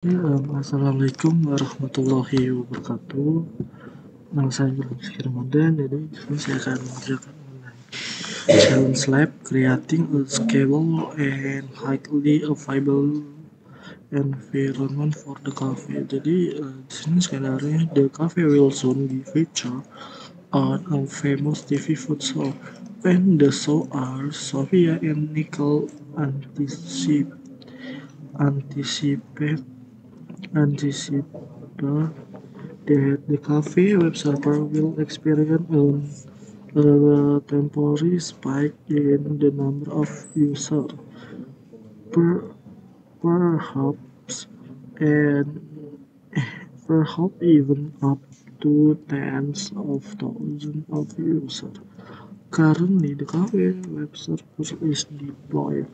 Assalamualaikum warahmatullahi wabarakatuh. Nama saya Rizky Ramadan. Jadi di sini saya akan mengerjakan mengenai challenge lab creating a scalable and highly available environment for the cafe. Jadi di sini skenario the cafe will soon be featured on a famous TV food show. When the show are Sophia and Nicole anticipate that the cafe web server will experience a temporary spike in the number of users, per, perhaps and perhaps even up to tens of thousands of users. Currently, the cafe web server is deployed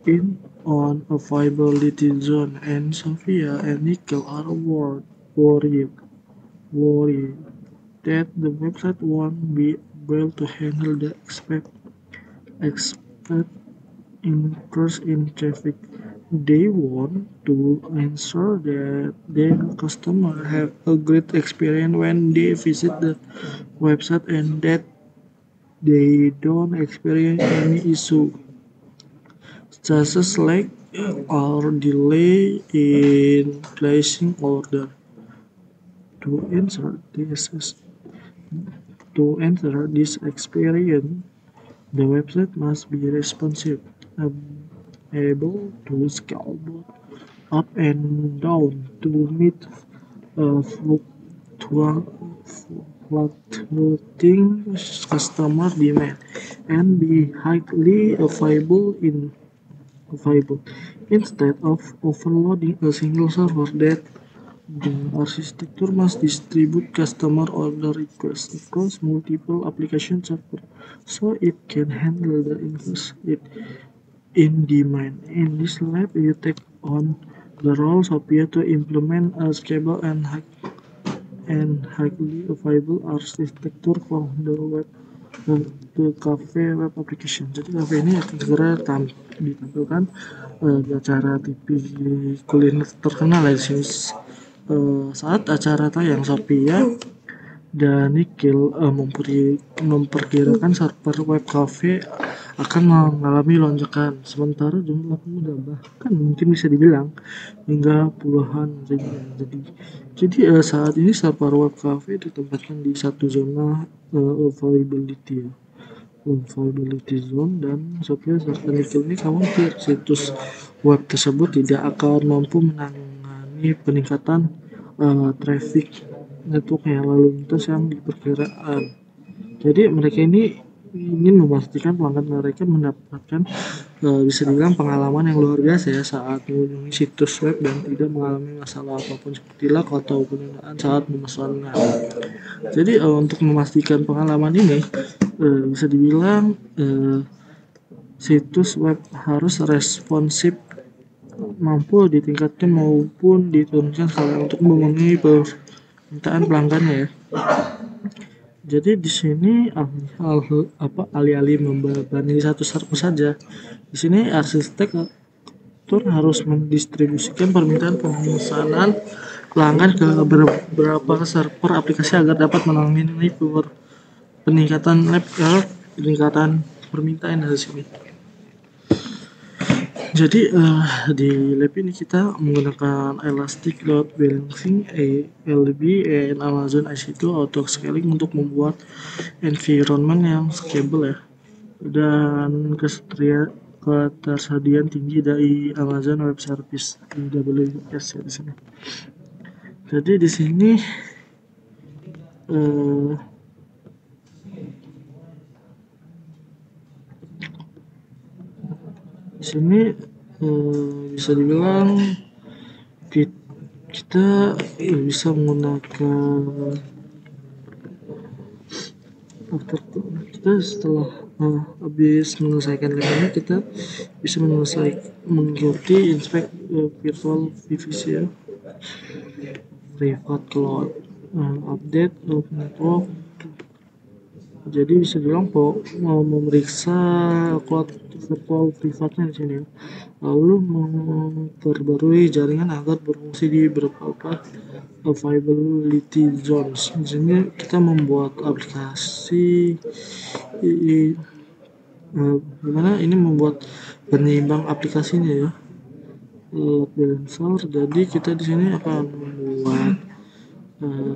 in on a viability zone, and Sophia and Nickel are worried that the website won't be able to handle the expect increase in traffic. They want to ensure that their customers have a great experience when they visit the website and that they don't experience any issue such as lag or delay in placing order. To ensure this experience, the website must be responsive, able to scale both up and down to meet fluctuating customer demand, and be highly available. Instead of overloading a single server, that the architecture must distribute customer order requests across multiple application servers so it can handle the increase in demand. In this lab, you take on the role of Sophia to implement a scalable and highly available architecture for the cafe web application. Jadi cafe ini akan segera ditampilkan di acara TV kuliner terkenal di sini. Saat acara tayang, Sophia dan Nikhil memperkirakan server web cafe akan mengalami lonjakan, sementara jumlah pengguna bahkan mungkin bisa dibilang hingga puluhan ribu. Jadi saat ini server web cafe ditempatkan di satu zona availability zone, dan Sophia serta Nikhil ini khawatir situs web tersebut tidak akan mampu menangani peningkatan traffic networknya lalu lintas yang diperkirakan. Jadi mereka ini ingin memastikan pelanggan mereka mendapatkan bisa dibilang pengalaman yang luar biasa ya saat mengunjungi situs web dan tidak mengalami masalah apapun seperti lag atau penundaan saat memesannya. Jadi untuk memastikan pengalaman ini bisa dibilang situs web harus responsif, mampu ditingkatkan maupun diturunkan skala untuk memenuhi permintaan pelanggannya ya. Jadi di sini alih-alih membebani satu server saja, di sini arsitektur harus mendistribusikan permintaan pemesanan pelanggan ke beberapa server aplikasi agar dapat menangani peningkatan permintaan dari sini. Jadi di lab ini kita menggunakan Elastic Load Balancing (ELB) and Amazon EC2 Auto Scaling untuk membuat environment yang scalable ya, dan ketersediaan tinggi dari Amazon Web Service (AWS) ya di sini. Jadi di sini bisa dibilang kita bisa menggunakan setelah habis menyelesaikan lab ini, kita bisa mengikuti inspect virtual PVC ya, private cloud, update of network. Jadi bisa bilang mau memeriksa cloud virtual privatnya di sini. Lalu memperbarui jaringan agar berfungsi di beberapa availability zones. Di sini kita membuat aplikasi gimana ini membuat penyeimbang aplikasinya ya, load balancer. Jadi kita di sini akan membuat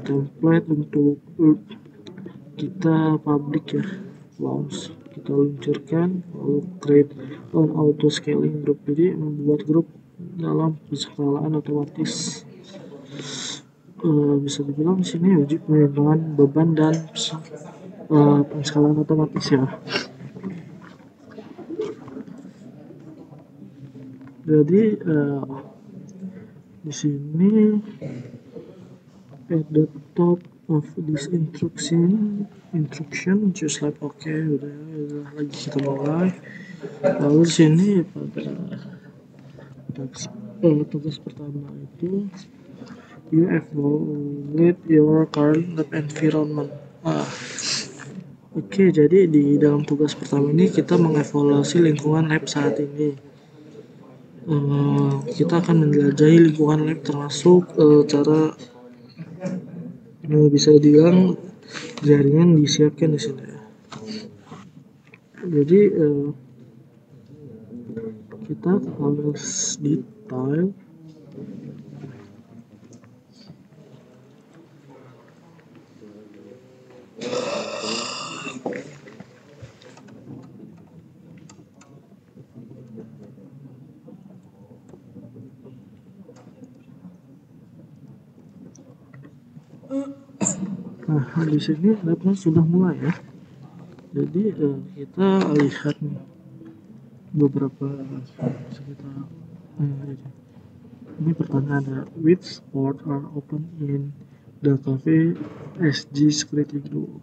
template untuk kita public ya, launch, kita luncurkan, lalu create on auto scaling group. Jadi membuat grup dalam penskalaan otomatis. Bisa dibilang di sini uji penimbangan beban dan penskalaan otomatis ya. Jadi di sini at the top of this instruction just like udah lagi kita mulai. Lalu di sini pada tugas pertama itu you evaluate your current lab environment. Oke, jadi di dalam tugas pertama ini kita mengevaluasi lingkungan lab saat ini. Kita akan menjelajahi lingkungan lab termasuk cara bisa dibilang jaringan disiapkan di sini. Jadi kita harus detail di sini labnya sudah mulai ya. Jadi kita lihat nih beberapa sekitar ini pertanyaan, which sport are open in the cafe SG security group.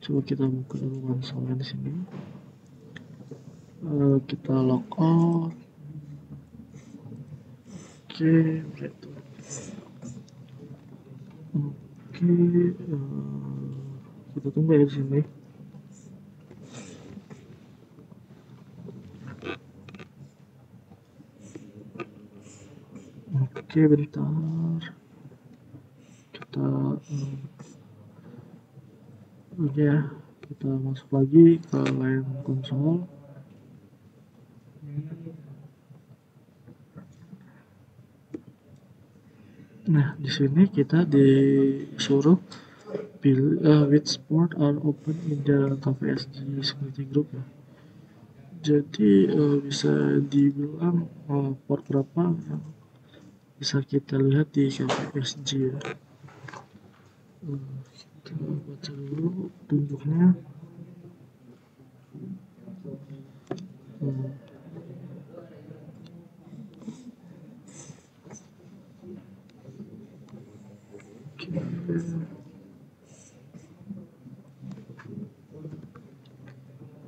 Coba kita buka dulu konsolnya di sini. Kita log out. Oke, gitu. Kita tunggu ya di sini. Oke, bentar. Kita ya, kita masuk lagi ke layar konsol. Nah, di sini kita disuruh pilih which sport are open in the KVSG security group ya. Jadi bisa dibilang port berapa yang bisa kita lihat di KVSG ya. Kita baca dulu tunjuknya.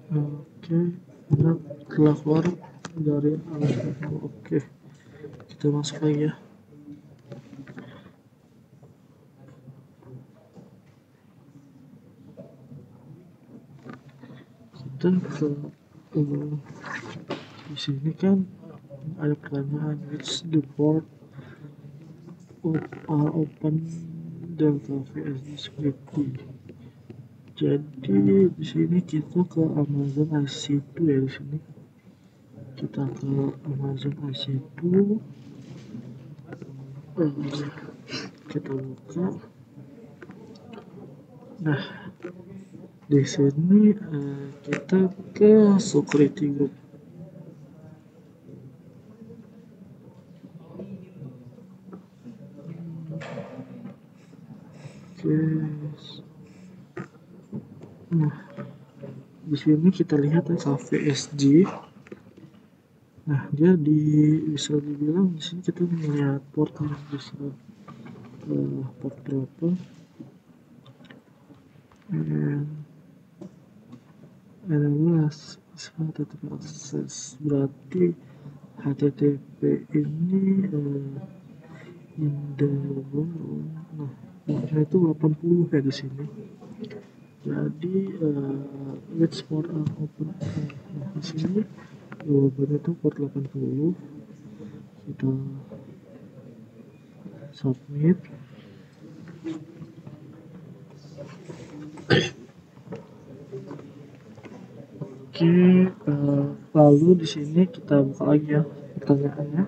Oke, kita telah keluar dari alat. Oke, kita masuk lagi ya. Kita ke di sini kan ada pertanyaan, which the board are open Delta VSD security. Jadi di sini kita ke Amazon IC2 ya. Di sini kita ke Amazon IC2, kita buka. Nah, di sini kita ke security group. Nah, di sini kita lihat ya KVSG. Nah, dia bisa dibilang di sini kita melihat portnya bisa port berapa. Adalah HTTP akses, berarti HTTP ini in the world. Nah, portnya itu 80 ya di sini. Jadi which port are open. di sini jawabannya itu port 80. Kita submit. Oke, lalu di sini kita buka lagi ya pertanyaannya.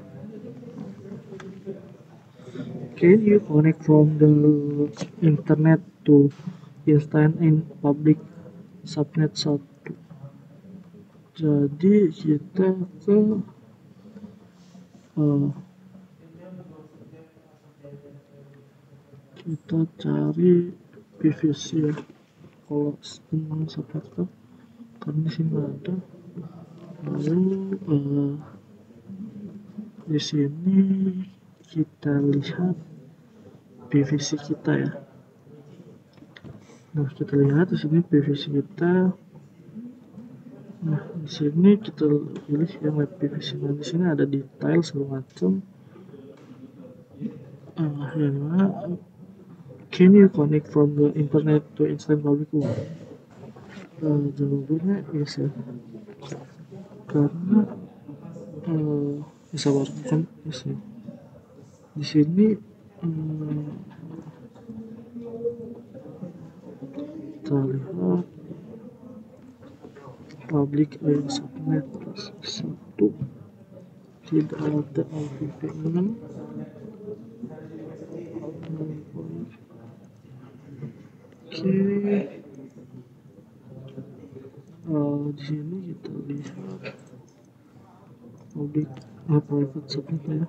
Can you connect from the internet to instance in public subnet 1? Jadi kita ke kita cari PVC ya. Kalau tentang subnet itu karena di sini ada. Lalu di sini kita lihat PVC kita ya. Nah, kita lihat di sini PVC kita. Nah, di sini kita pilih yang web PVC. Nah, di sini ada detail segala macam. Yang mana can you connect from the internet to instant public web? Jawabannya yes ya. Karena sabar kan yes ya. Di sini kita lihat public subnet 1 tidak ada IPv6. Oke, di sini kita lihat public private subnet ya.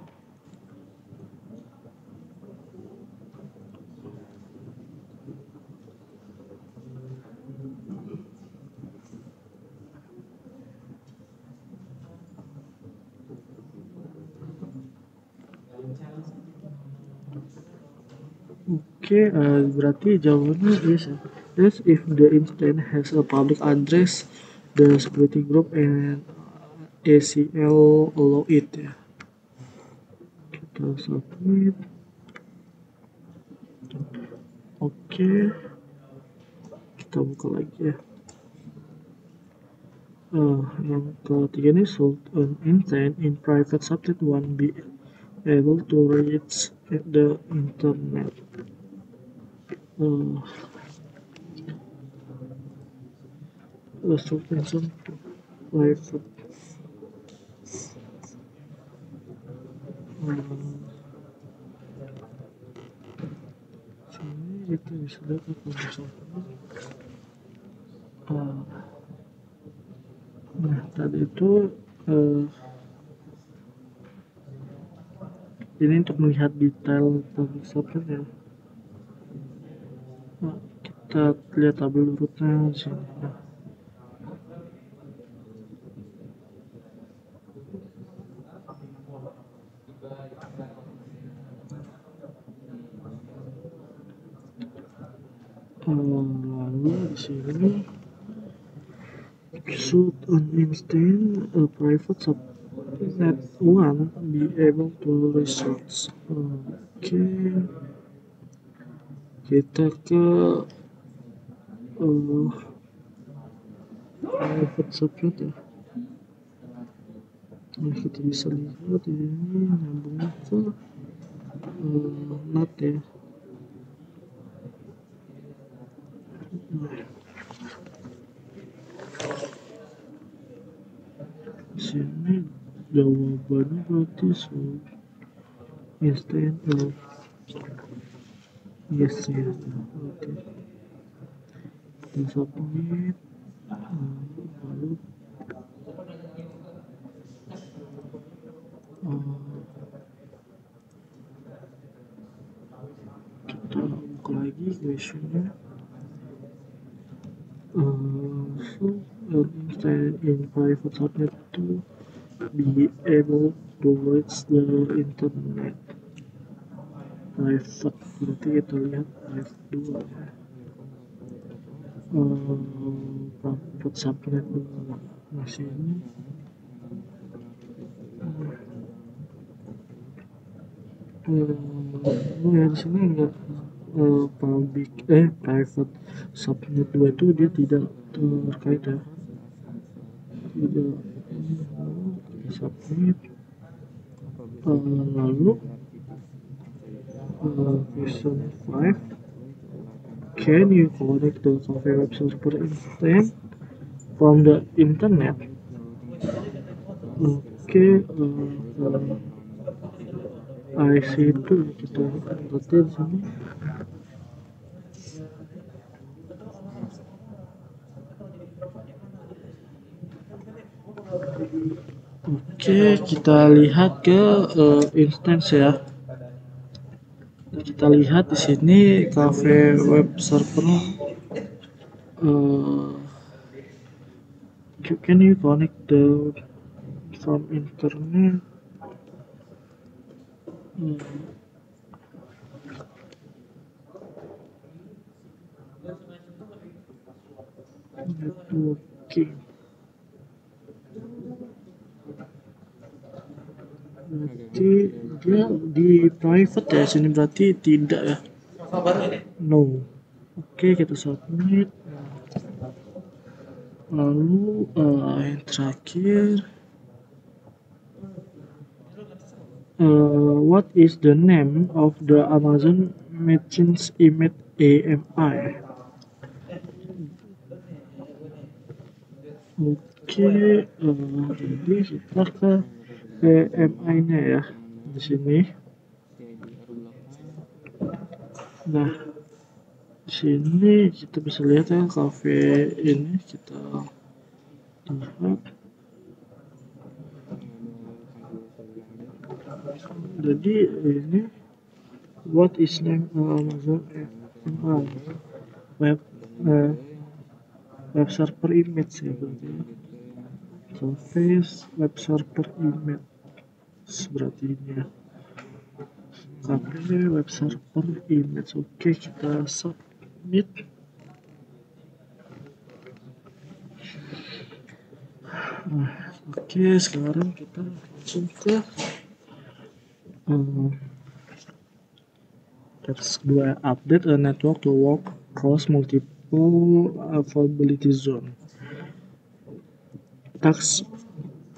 Oke, berarti jawabannya yes ya. Yes, if the instance has a public address, the security group and ACL allow it ya. Kita submit. Oke, kita buka lagi ya. Yang ketiga ini should an instance in private subnet 1 be able to reach the internet. Submission private. Sini kita bisa lihat apa misalnya. Nah, tadi itu ini untuk melihat detail public subnet ya. Nah, kita lihat tabel urutnya di sini. Nah, lalu di sini should an instance a private subnet 1 be able to research. Oke, kita ke private subnet ya. Nah, kita bisa lihat ini nyambungnya ke NAT ya. Sini jawabannya berarti instead of yes ya. Oke, kita submit. Lalu kita buka lagi questionnya. So instead in private subnet to be able to reach the internet. Private berarti kita lihat private 2 ya. Private subnet 2 masih ini. Ya di sini enggak private subnet 2 itu dia tidak terkait ya. tidak submit. Lalu question 5, can you connect the cafe web server instance from the internet? Oke, IC itu kita berarti di sini. Oke, kita lihat ke instance ya. Kita lihat di sini cafe web server. Can you connect the from internet? Networking. Berarti dia di private ya, sini berarti tidak ya. No. Oke, kita submit. Lalu yang terakhir, what is the name of the Amazon Machines Image AMI? Oke, jadi kita ke AMI-nya ya di sini. Nah, di sini kita bisa lihat ya cafe ini, kita lihat. Jadi ini what is name Amazon AMI web server image ya berarti ya. Cafe web server image berarti ini ya. Cafe web server image. Oke, kita submit. Oke, sekarang kita langsung ke there's dua update a network to work across multiple availability zone. Task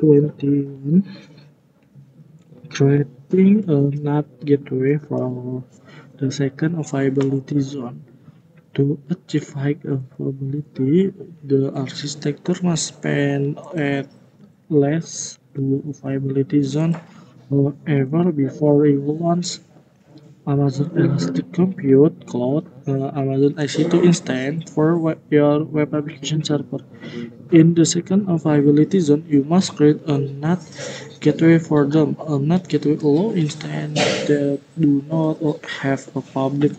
21, creating a NAT gateway for the second availability zone. To achieve high availability, the architecture must span at least two availability zones. However, before you launch Amazon Elastic Compute Cloud, Amazon EC2 instance for your web application server. In the second availability zone, you must create a NAT gateway for them. A NAT gateway allows instances that do not have a public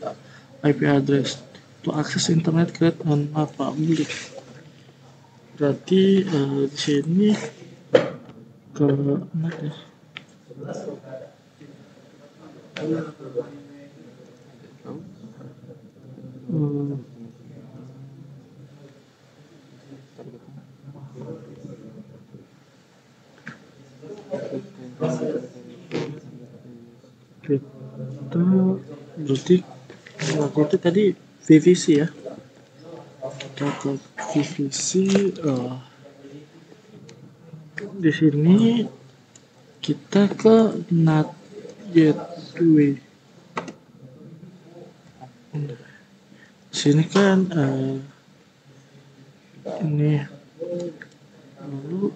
IP address. To access internet, create a NAT public. Berarti di sini ke NAT ya. Kita berarti waktu itu tadi VVC ya. Kita ke VVC. Di sini kita ke NAT gateway. Sini kan ini, lalu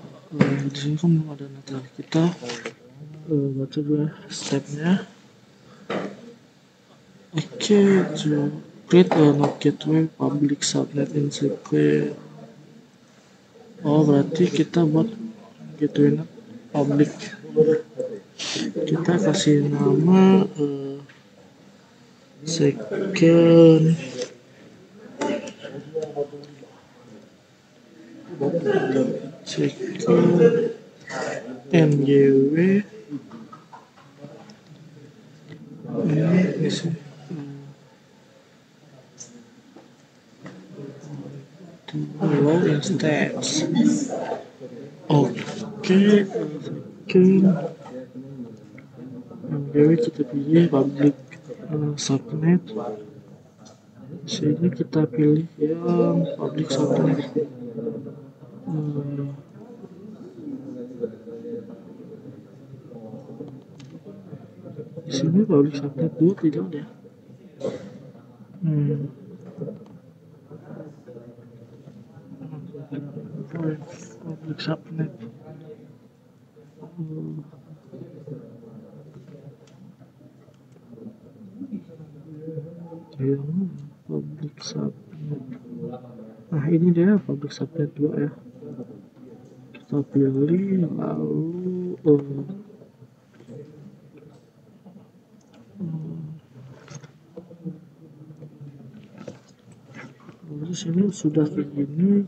di sini kan belum ada NAT lagi. Kita baca dulu stepnya. Oke, to create a NAT gateway public subnet in secret. Oh, berarti kita buat gateway NAT public. Kita kasih nama second MGW ini sih low instance. Oke, second MGW kita pilih public subnet. Sini kita pilih yang public subnet. Di sini public subnet 2 tidak ada. Public subnet. Public subnet. Nah, ini dia public subnet 2 ya. Kita pilih lalu di sini sudah kayak gini.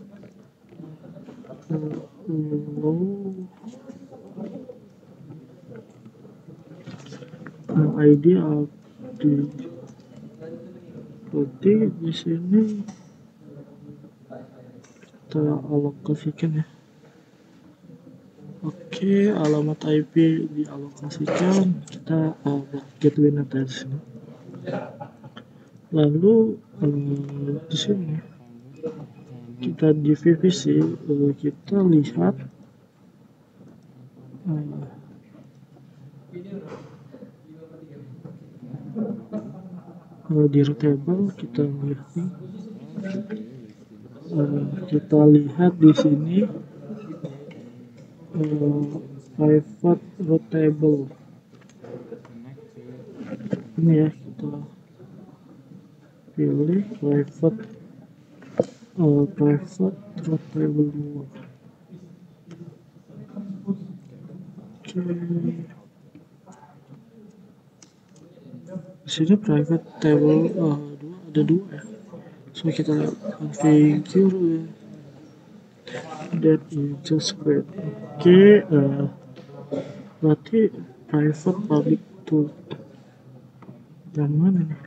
ID update. Berarti di sini kita alokasikan ya. Oke, alamat IP dialokasikan. Kita buat gateway nanti di sini. Lalu di sini kita di VPC kita lihat di routable kita lihat nih. Kita lihat di sini private routable ini ya, kita pilih private routable. Oke, di sini private table 2 ada 2 ya. So kita configure that is just great. Oke, berarti private public tuh yang mana nih?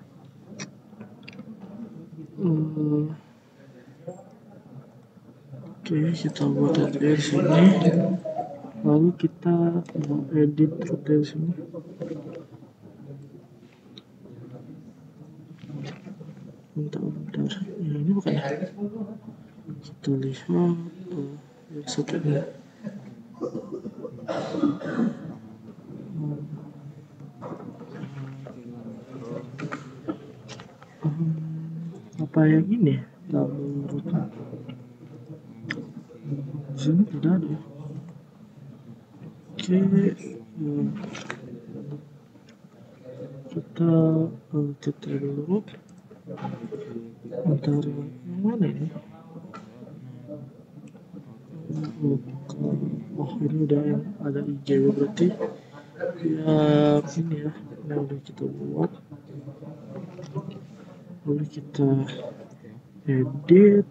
Oke, kita buat aja di sini. Lalu kita edit route di sini. Bentar. Ya, ini bukan ya. Kita lihat yang satu ini. Apa yang ini? Double route. Di sini tidak ada. Oke, kita dulu. Bentar, yang mana ini? Oh, ini udah yang ada IGW berarti ya ini ya, ini udah kita buat. Lalu kita edit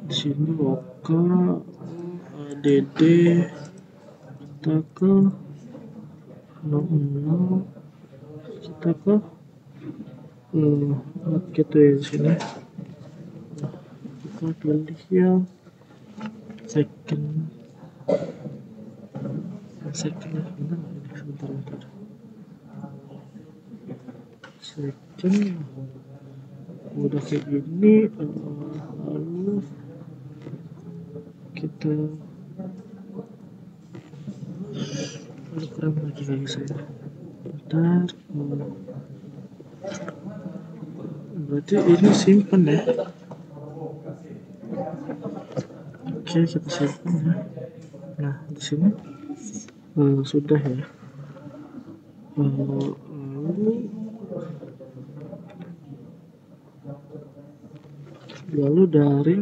di sini lokal dd kita ke 00, kita ke gitu ya di sini. Kita pilih yang second ya, benar nggak ini? Sebentar. Second udah kayak gini. Lalu kita kurang lagi kali saya. Bentar. Berarti ini simpen ya. Oke, kita simpan ya. Nah, di sini sudah ya. Lalu dari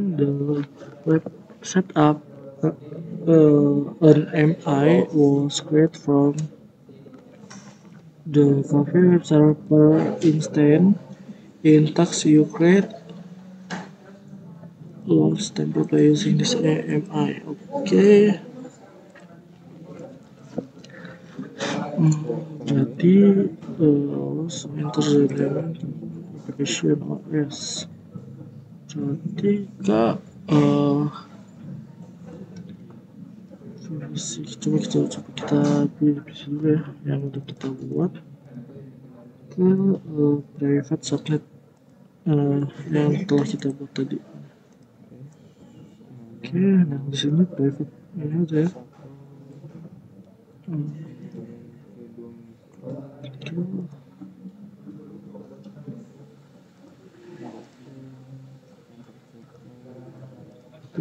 web setup an MI was created from the Cafe web server instance. In task you create launch template by using this AMI. Oke. Jadi enter the application OS. Jadi coba kita pilih dulu ya yang udah kita buat ke private subnet yang telah kita buat tadi. Oke, nah di sini private ini aja ya.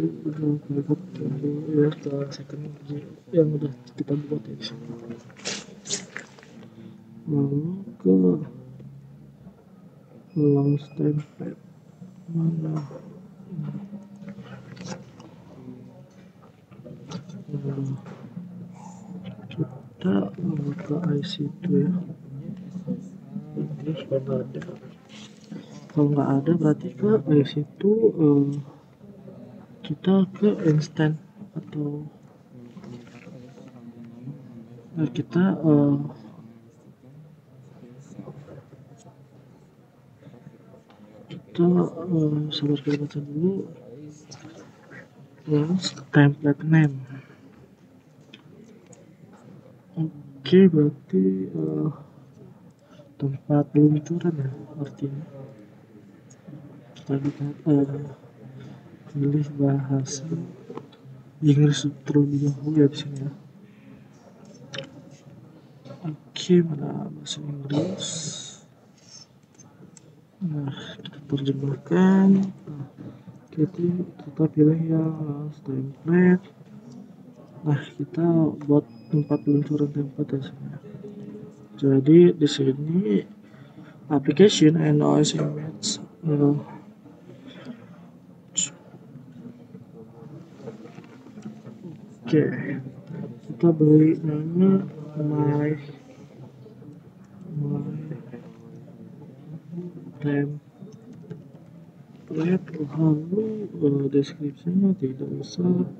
udah berikut ya ke second yang udah kita buat ya di sini. Lalu ke launch template mana kita ke IC2 ya. Terus kalau nggak ada berarti ke IC2 kita ke instant atau kita sabar kita baca dulu launch template name. Oke, berarti tempat peluncuran ya artinya. Kita pilih bahasa Inggris terlebih dahulu ya di sini ya. Oke, mana bahasa Inggris. Nah, kita terjemahkan. Kita pilih yang template. Nah, kita buat tempat peluncuran template ya sini. Jadi di sini application and OS image. Oke, kita beri nama my template, lalu deskripsinya tidak usah.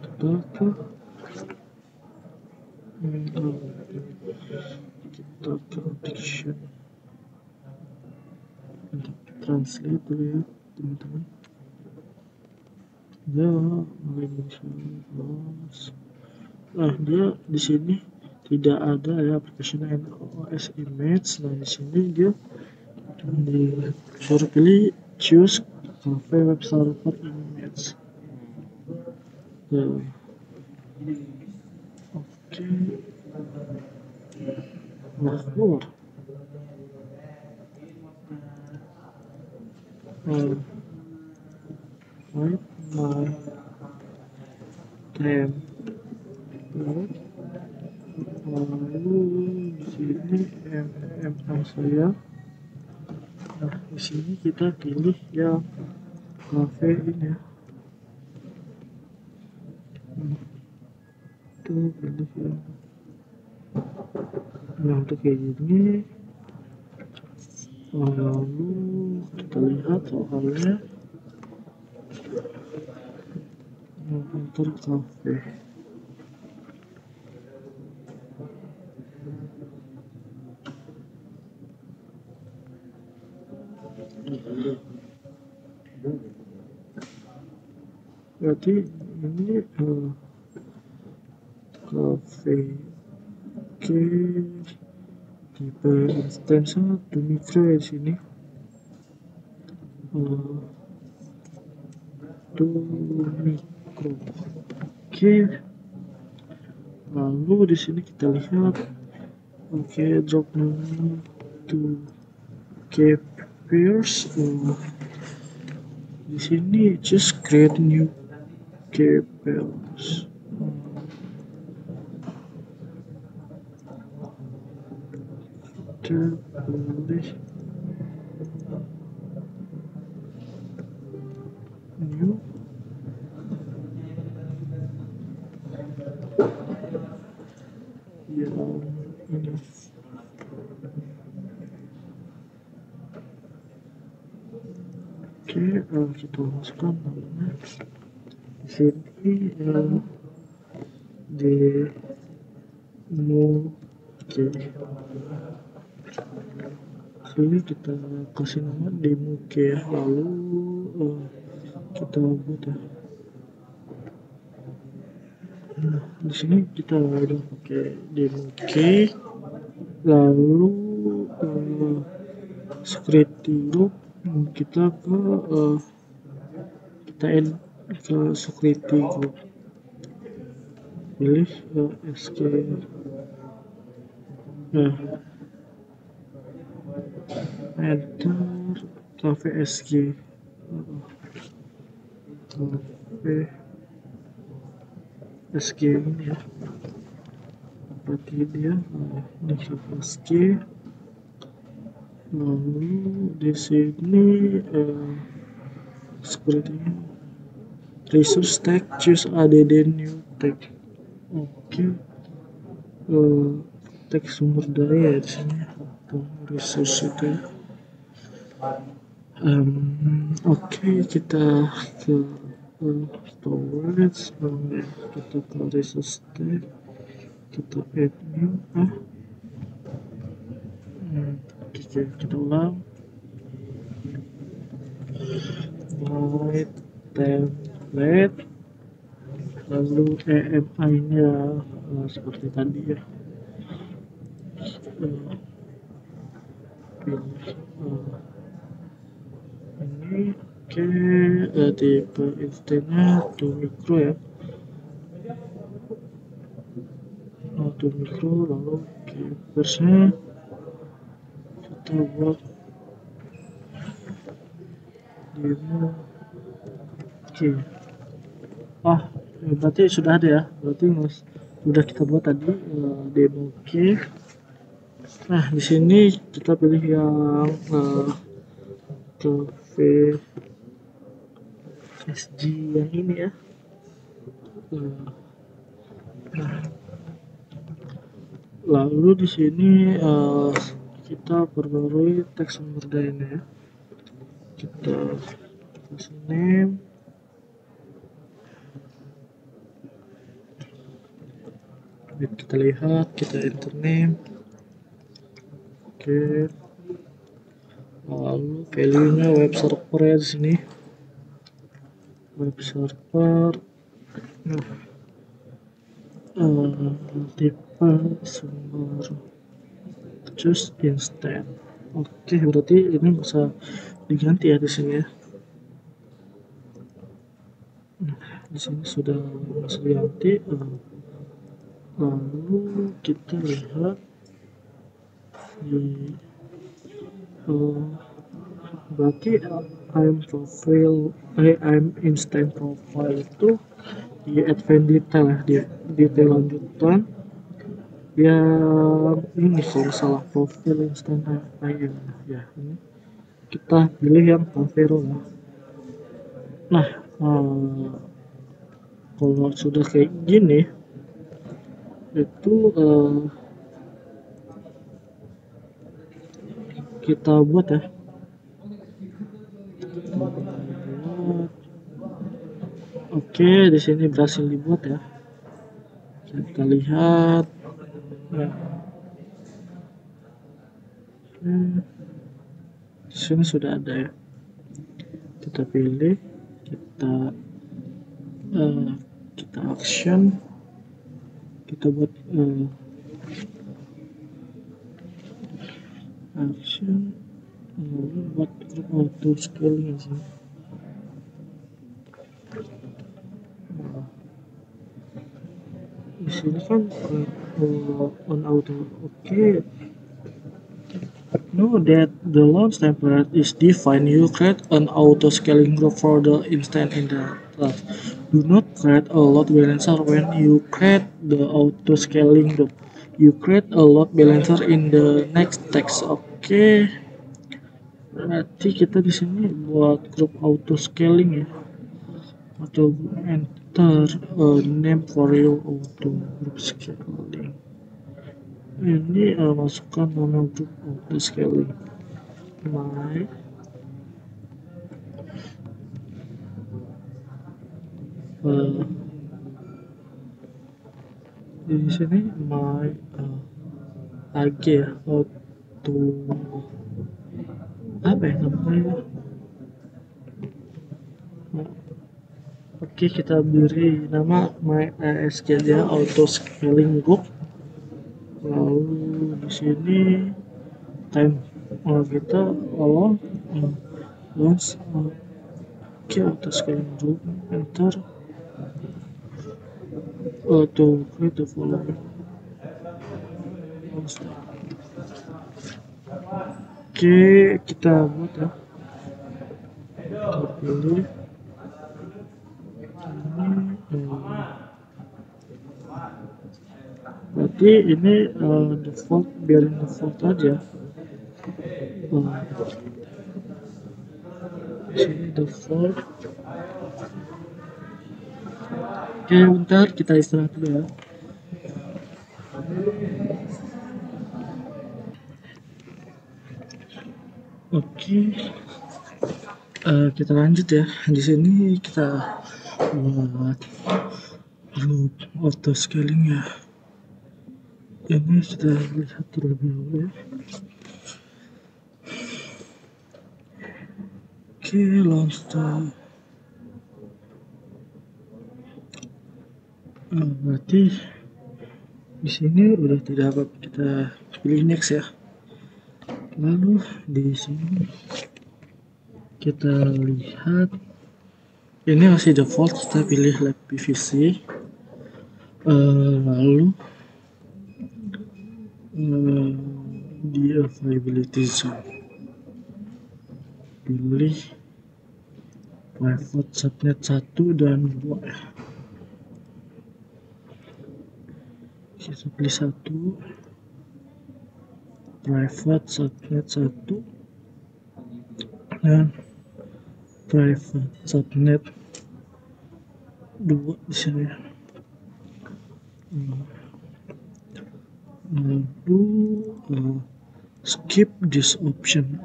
Kita ke application untuk translate dulu ya teman-teman. Ya, nah dia di sini tidak ada ya application and OS image. Nah di sini dia disuruh pilih choose Cafe web server image. Ya. Oke. Nah keluar. Right, my template. Lalu di sini saya. Nah di sini kita pilih yang cafe ini ya. Itu pilih ya. Nah untuk kayak gini. Lalu kita lihat soalnya enter cafe. Berarti ini cafe. Oke, tipe instance to micro ya di sini. To micro. Oke. Lalu di sini kita lihat. Oke, drop nama to capers. Di sini just create new capers. Kita pilih new. Ya ini. Oke, kita masukkan namanya di sini demo. Oke, sini kita kasih nama demo ya. Lalu kita buat ya. Nah di sini kita udah pakai demo lalu security group kita add ke security group. pilih SG. Nah, enter cafe SG. Cafe SG ini ya, berarti dia ini cafe SG. Lalu di sini sepertinya resource tag, choose add new tag. Oke, tag sumber daya di sini atau resource itu. Oke, kita ke storage, kita ke resource tag, kita add new. Oke, kita ulang. My template, lalu EMI nya seperti tadi ya, ini. Oke, tipe instannya 2 micro ya, 2 micro. Lalu keywordsnya kita buat demo. Oke, berarti sudah ada ya, berarti sudah kita buat tadi demo. Oke, nah di sini kita pilih yang cafe SG yang ini ya. Nah, lalu di sini kita perbarui teks sumber dayanya ya. Kita kasih name, kita lihat, kita enter name. Oke, lalu value nya web server ya di sini, web server. Tipe sumber, choose instant. Oke, berarti ini bisa diganti ya di sini ya. Di sini sudah bisa diganti. Lalu kita lihat di berarti I'm instant profile itu di advanced detail ya, di detail lanjutan yang ini kalau salah profil instant IM ya. Ini kita pilih yang Pavero ya. Nah, kalau sudah kayak gini itu kita buat ya. Oke, di sini berhasil dibuat ya. Kita lihat ya. Di sini sudah ada ya. Kita pilih, kita action, kita buat action, buat group auto scaling sih. Di sini kan on auto. Oke. Know that the launch template is defined. You create an auto scaling group for the instance in the class. Do not create a load balancer when you create the auto scaling group. You create a load balancer in the next text. Oke. Berarti kita di sini buat grup auto scaling ya. Atau enter name for your auto group scaling. Ini masukkan nama grup auto scaling. My di sini my AG ya, auto apa ya namanya. Oke, kita beri nama my ASG dia, auto scaling group. Lalu di sini time kita launch. Oke, auto scaling group, enter. to create the following. Oke, kita buat ya. Kita pilih ini. Berarti ini default, biarin default aja. Sini default. Oke, bentar kita istirahat dulu ya. Oke, kita lanjut ya. Di sini kita buat group auto scaling ya. Ini kita lihat terlebih dahulu ya. Oke, launch the berarti di sini udah tidak apa, kita pilih next ya. Lalu di sini kita lihat ini masih default, kita pilih lab PVC. Lalu di availability zone pilih private subnet 1 dan 2 ya. Kita pilih 1 private subnet 1 dan private subnet 2 di sini. Lalu skip this option.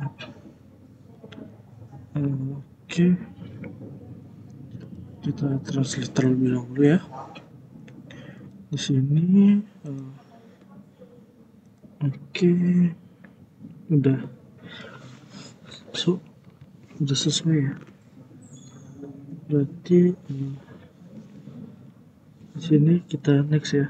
Oke, kita translate terlebih dahulu ya. Di sini oke, udah sesuai ya. Berarti di sini kita next ya.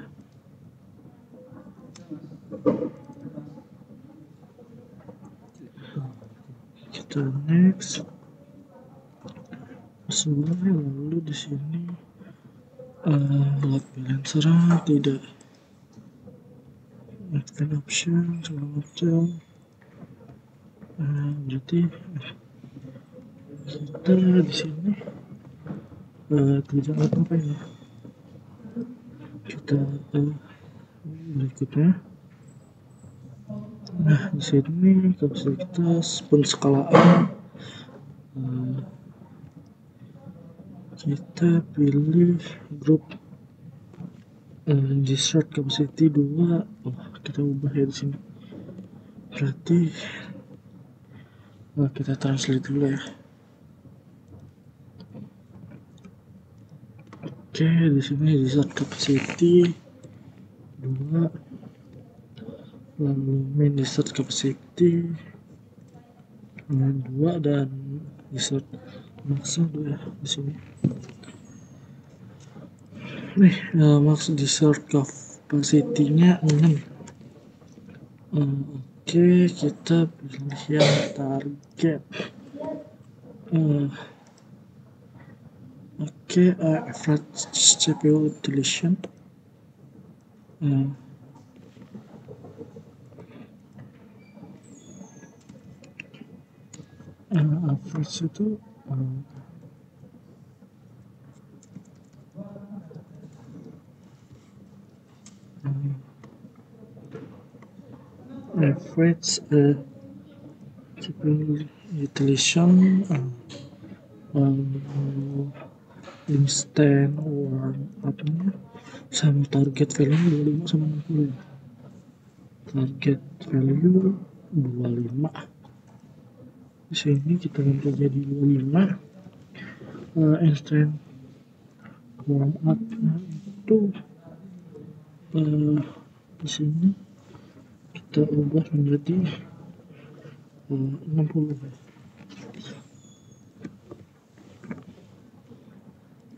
Kita next sesuai. Lalu di sini load balancer tidak, advanced option segala macam. Berarti kita di sini tidak apa-apa ya. Kita berikutnya. Nah, di sini kapasitas penskalaan kita pilih grup dessert capacity 2. Kita ubah ya di sini. Berarti kita translate dulu ya. Oke, di sini dessert capacity 2, lalu main dessert capacity 2 dan dessert max 2 ya di sini. Nih, max dessert capacity-nya 6. Oke, kita pilih yang target. Oke, average CPU utilization. Average itu average CPU utilization instant warm up-nya sama target value 25 sama 60. Target value 25. Di sini kita ganti jadi 25. Instant warm up itu di sini kita ubah menjadi 60.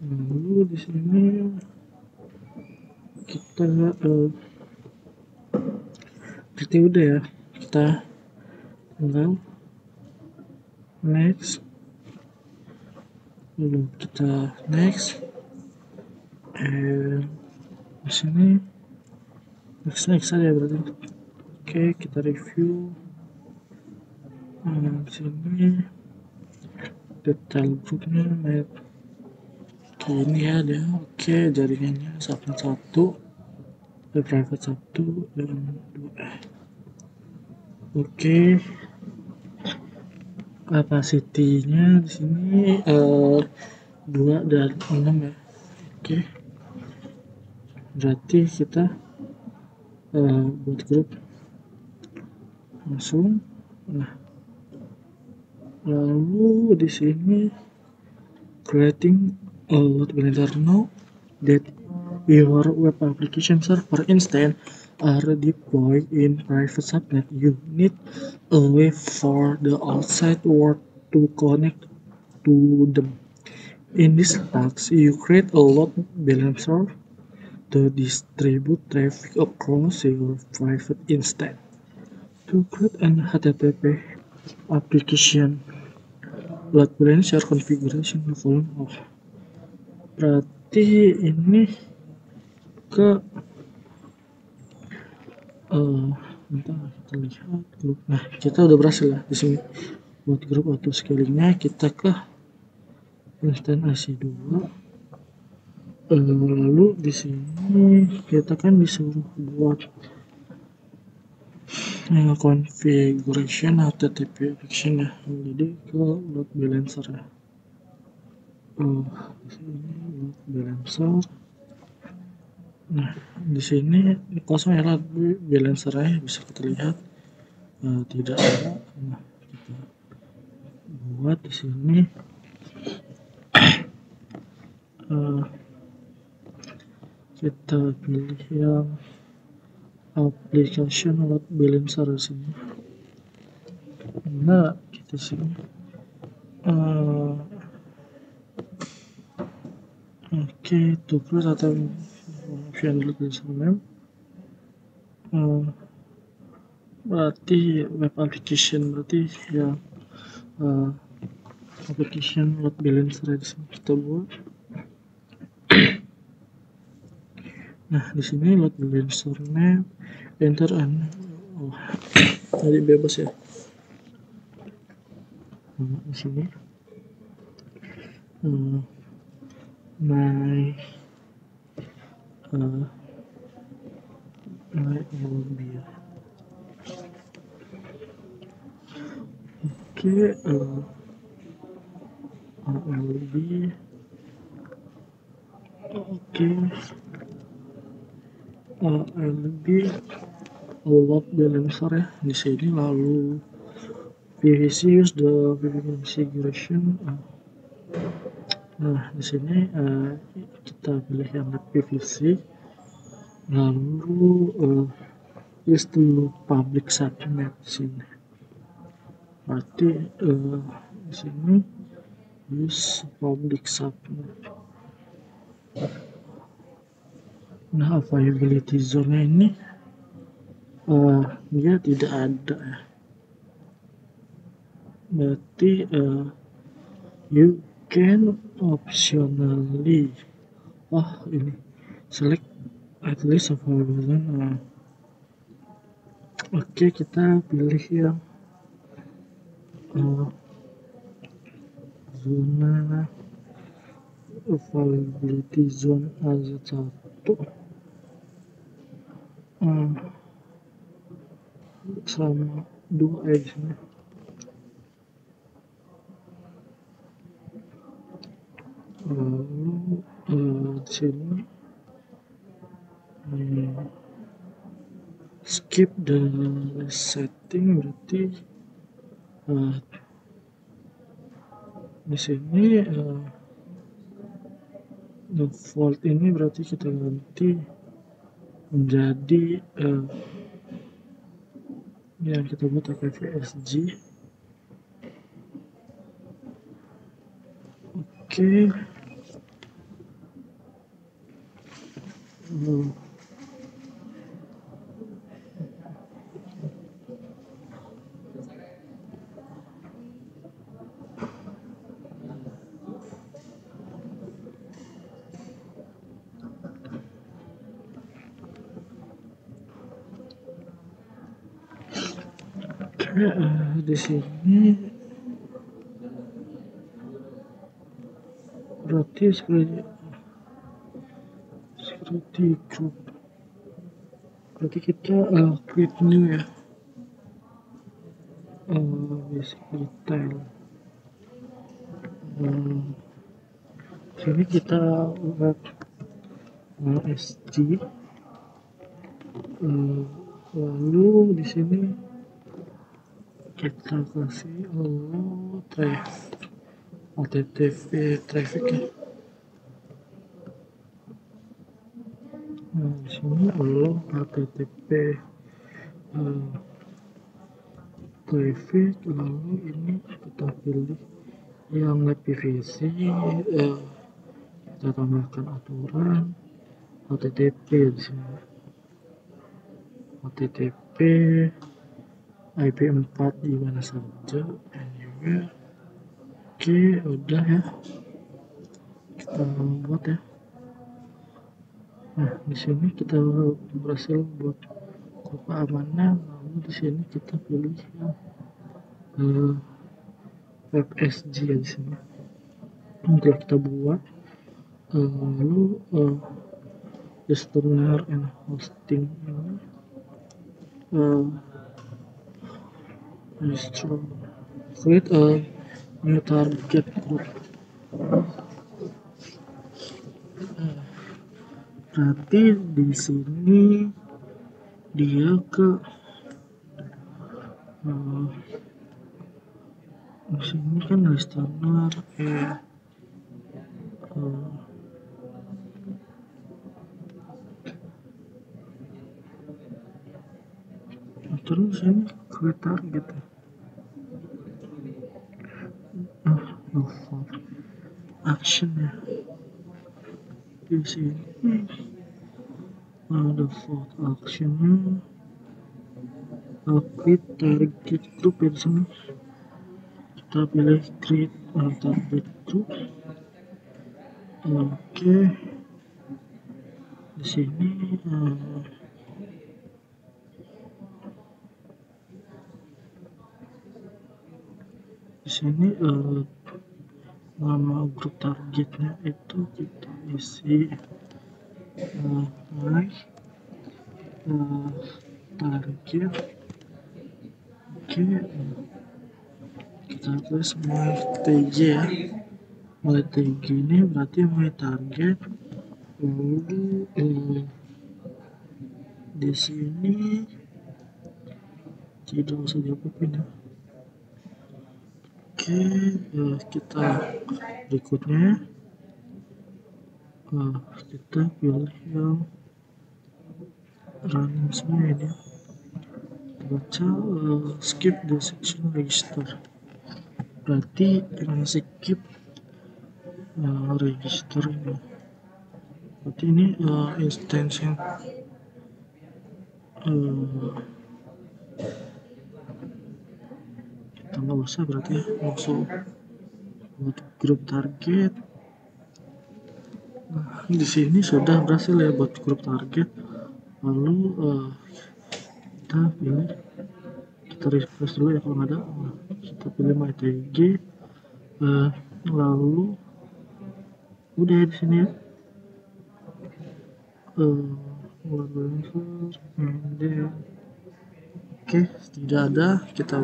Lalu di sini kita berarti udah ya, kita tinggal next, lalu kita next, and Di sini next aja berarti. Oke, kita review. Di sini detail booknya map gini ya dia. Oke, jaringannya subnet 1, private 1 dan 2. Oke, kapasitinya di sini 2 dan 6 ya. Oke, berarti kita buat grup langsung. Nah, lalu di sini creating a load balancer now that your web application server instance are deployed in private subnet. You need a way for the outside world to connect to them. In this task, you create a load balancer to distribute traffic across your private instance. To create an HTTP application load balancer configuration volume of. Berarti ini ke bentar kita lihat grup. Nah, kita udah berhasil ya di sini buat grup auto scalingnya. Kita ke instance AC2. Lalu di sini kita kan disuruh buat configuration HTTP application ya. Jadi ke load balancer ya. Di sini load balancer. Nah, di sini kosong ya load balancer ya, bisa kita lihat tidak ada. Nah, kita buat di sini kita pilih yang application load balancer di sini. Nah, kita sini oke, to create atau option load balancer name. Berarti web application, berarti ya application load balancer di sini kita buat. Nah, di sini load balancer name, enter jadi bebas ya. Nah, di sini my LB. Oke, LB. Oke, LB load balancer ya di sini. Lalu PVC use the configuration. Nah, di sini kita pilih yang PVC. Lalu use the public subnet di sini. Berarti di sini use public subnet. Nah, availability zone ini dia tidak ada ya. Berarti you can optionally ini select at least available zone. Oke, kita pilih yang zona availability zone AZ1 sama 2 di sini. Lalu di sini skip the setting, berarti di sini default ini berarti kita ganti menjadi yang kita buat AKVSG. Oke. Di sini berarti security group, berarti kita create new ya, basic detail. Sini kita buat SG, lalu di sini kita kasih HTTP traffic ya. Di sini HTTP traffic, lalu ini kita pilih yang web PVC, kita tambahkan aturan HTTP di sini. HTTP IP4 di mana saja, anywhere. Oke, udah ya. Kita buat ya. Nah, di sini kita berhasil buat grup keamanan. Lalu di sini kita pilih yang WebSG ya di sini. Untuk kita buat, lalu listener and hosting ini create a new target group. Berarti di sini dia ke di sini kan listener terus ini create target ya. Default action ya di sini. Default actionnya create target group ya di sini. Kita pilih create target group. Oke, di sini nama grup targetnya itu kita isi target. Oke, kita tulis my TG ya. My TG ini berarti my target. Lalu di sini tidak usah dihapuskan ya. Oke, kita berikutnya kita pilih yang running semua ini. Baca skip the section register, berarti skip register ini. Berarti ini instance yang kita nggak usah, berarti langsung buat grup target. Nah, di sini sudah berhasil ya buat grup target. Lalu kita pilih, kita refresh dulu ya kalau nggak ada. Kita pilih my TG, lalu udah di sini ya. Oke, tidak ada, kita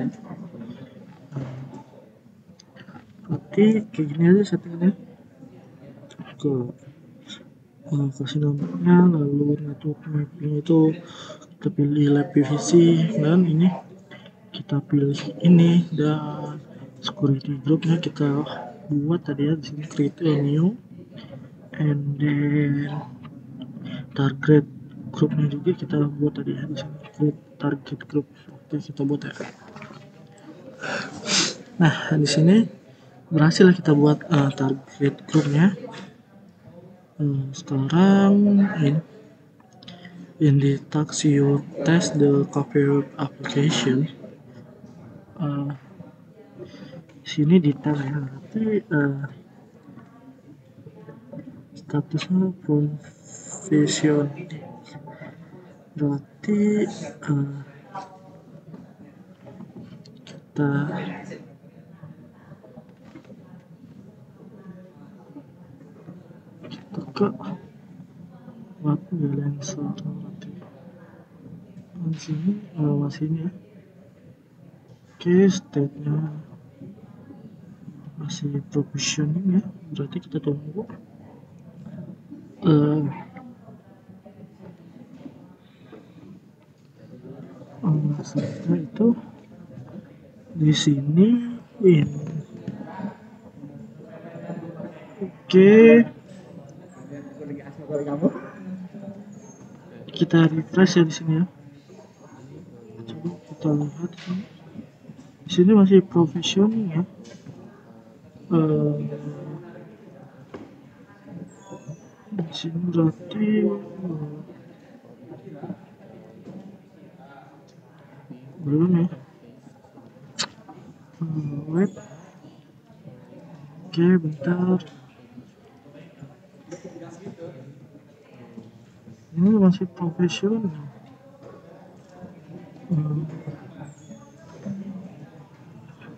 berarti kayak gini aja settingannya. Kasih namanya, lalu network mapping itu kita pilih lab PVC, dan ini kita pilih ini, dan security groupnya kita buat tadi ya di sini, create a new, and then target groupnya juga kita buat tadi ya di sini, create target group. Oke, kita buat ya. Nah, di sini berhasil kita buat target groupnya. Sekarang in the task you test the cover application. Sini detail ya, berarti statusnya provision, berarti kita ke what balancer nanti di sini masih ini ya. Oke, state-nya masih provisioning ya, berarti kita tunggu. Setelah itu di sini oke, kita refresh ya di sini ya. Coba kita lihat di sini masih provisioning ya. Di sini berarti belum ya. Wait, oke, bentar, ini masih profesional.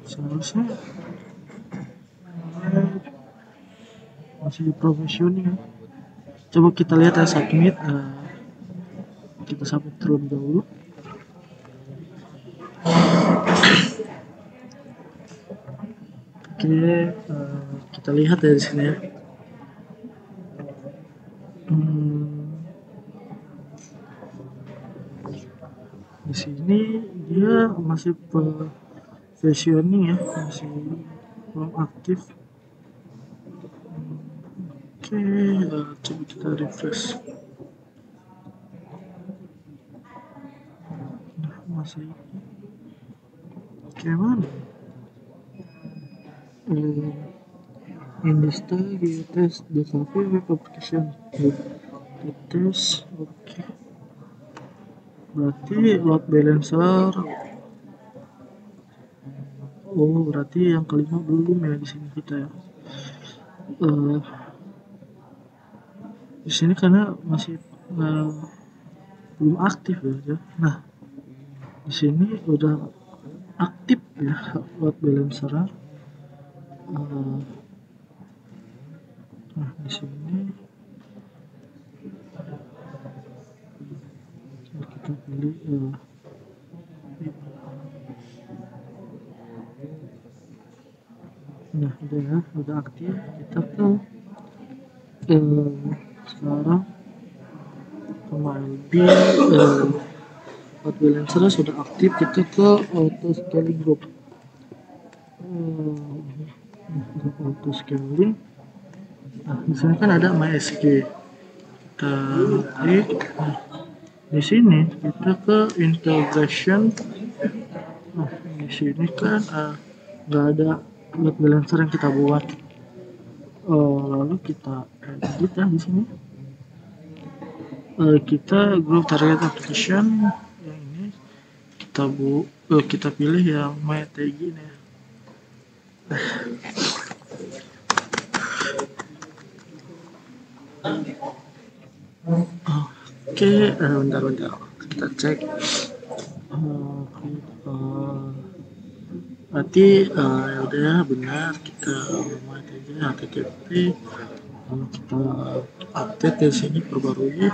Seharusnya masih profesional. Coba kita lihat ya, submit. Kita submit terlebih dahulu. Oke, kita lihat ya di sini ya. Di sini dia masih profesional ya, masih belum aktif. Oke, coba kita refresh. Nah, masih mana? In this tag you test the cafe web application. The test, oke. Berarti load balancer. Oh, berarti yang kelima belum ya di sini kita ya. Di sini karena masih belum aktif ya. Nah, di sini udah aktif ya load balancer. Nah, di sini kita pilih nah, udah aktif. Kita ke sekarang ke MLB, load balancer sudah aktif. Kita ke auto scaling group. Auto scaling. Nah, di sini kan ada MySQ. Kita klik. Nah, di sini kita ke integration. Nah, di sini kan nggak ada load balancer yang kita buat. Lalu kita edit ya di sini. Kita group target application yang ini kita pilih yang MyTG ini ya. Oke, bentar kita cek. Berarti udah benar, kita MyTG HTTP. Lalu kita update di sini, perbarui.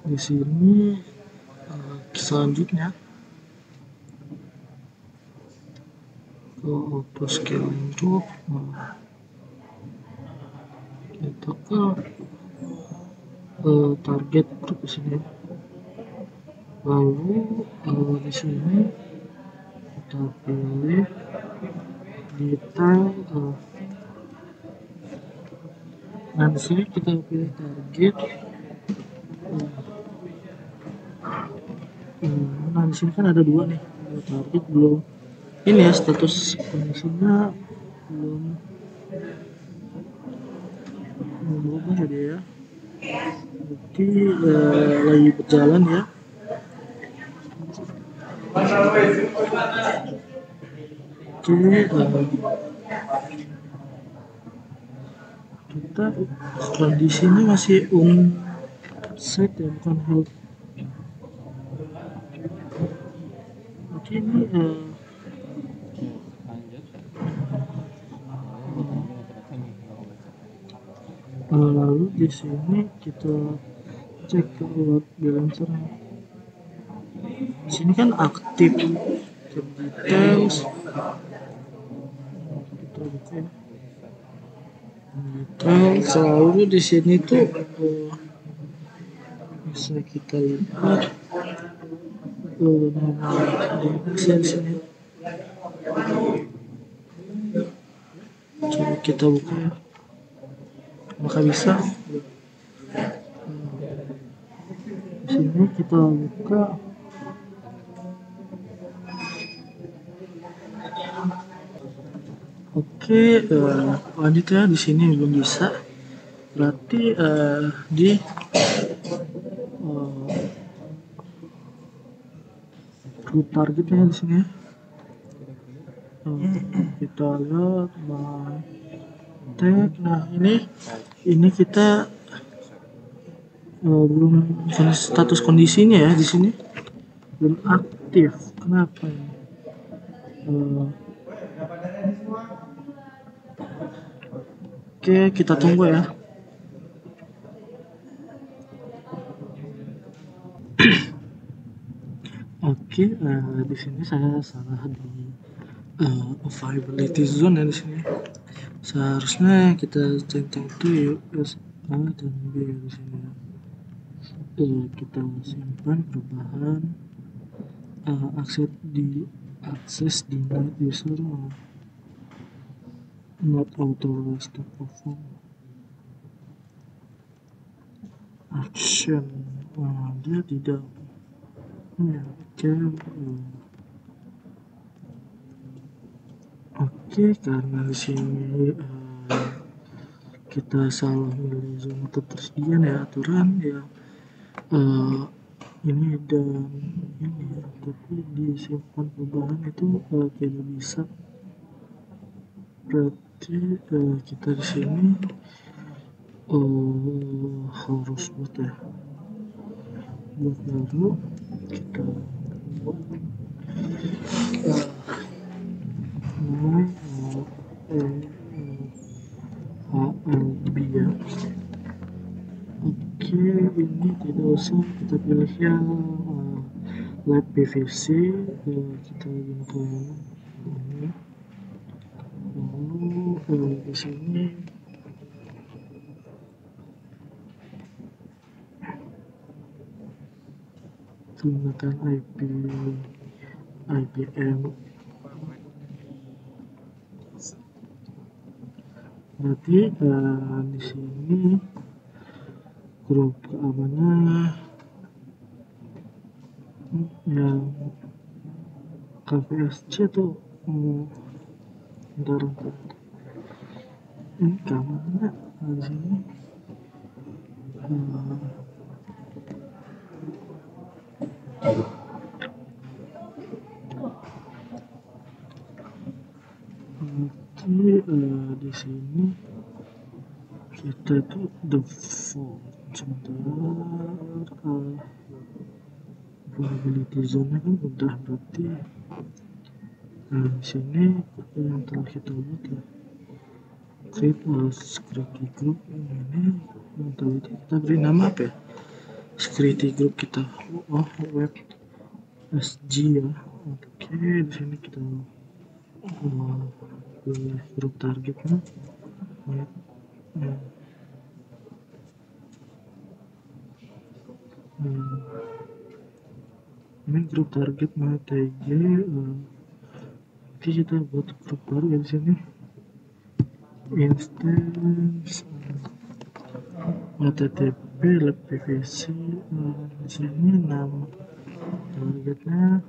Di sini selanjutnya ke auto scaling group. Kita ke target group di sini. Lalu di sini kita pilih detail. Nah, di sini kita pilih target. Nah, di sini kan ada dua nih, target belum ini ya, status kondisinya belum berubah ya dia ya. Berarti lagi berjalan ya. Oke, kita kondisinya masih set ya, bukan health. ini lalu di sini kita cek ke load balancer. Di sini kan aktif, details kita buka ya. Details lalu di sini tuh bisa kita lihat nama di sini. Coba kita buka ya. Maka bisa di sini kita buka. Oke, lanjut ya. Di sini belum bisa, berarti di group targetnya di sini. Kita lihat my tag. Nah ini kita belum status kondisinya ya, di sini belum aktif. Kenapa ya? Oke, kita tunggu ya. Oke, di sini saya salah di availability zone ya. Di sini seharusnya kita centang itu USA dan B di sini. Kita simpan perubahan akses di net user not authorized to perform action. Dia tidak Oke, karena di sini kita salah milih zona ketersediaan ya, aturan ya. Ini dan ini ya, tapi disimpan perubahan itu tidak bisa. Berarti kita di sini harus buat baru kita buat HLB ya. Oke, ini tidak usah kita pilih yang live PVC, kita gunakan ini. Lalu di sini gunakan IPM. Berarti di sini grup keamanan yang KPSC tuh bentar ini keamanannya di sini. Di sini kita tuh default sebentar, vulnerability zone kan udah, berarti di sini yang telah kita buat ya, create a security group. Ini untuk itu kita beri nama apa ya, security group kita, web SG ya. Oke, di sini kita pilih grup targetnya. Ini grup target TG. Oke, kita buat grup baru ya di sini. Instance HTTP lab PVC. Di sini nama targetnya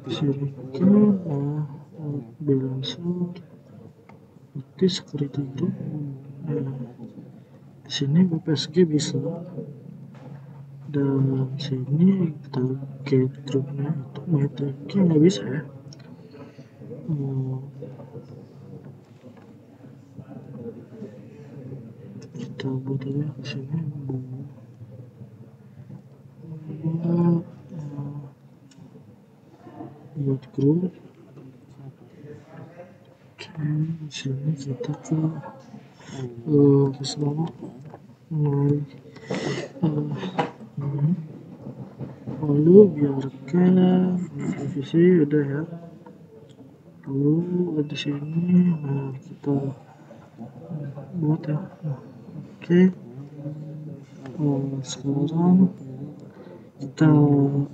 silicon balancer, itu security group Di sini BPSG bisa, dan sini target grupnya itu MyTG nggak bisa ya. Kita buat aja di sini buat grup. Oke, di sini kita ke sana lalu biarkan revisi udah ya. Lalu di sini kita buat ya. Oke, sekarang kita